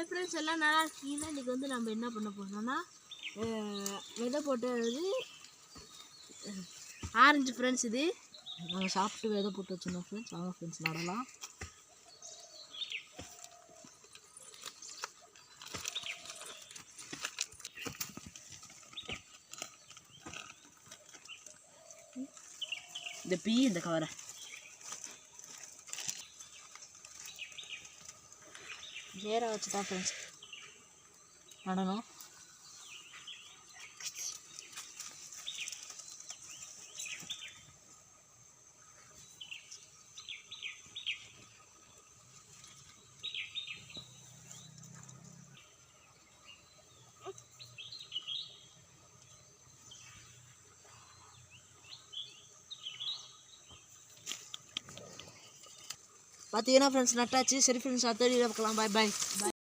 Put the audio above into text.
Hi friends, எல்லாம் நல்லா இருக்கீங்கன்னா இன்றைக்கி வந்து நம்ம என்ன பண்ண போகிறோம்னா விதை போட்டது ஆரஞ்சு ஃப்ரெண்ட்ஸ். இது நாங்கள் சாப்பிட்டு விதை போட்டு வச்சுருந்தோம் ஃப்ரெண்ட்ஸ். வாங்க ஃப்ரெண்ட்ஸ் நடலாம். இந்த கவரை நேராக வச்சு தான் ஃப்ரெண்ட்ஸ் நடணும். பார்த்தீங்கன்னா ஃப்ரெண்ட்ஸ் நட்டாச்சு. சரி ஃப்ரெண்ட்ஸ், அடுத்த வீடியோவில் பார்க்கலாம். பாய் பாய்.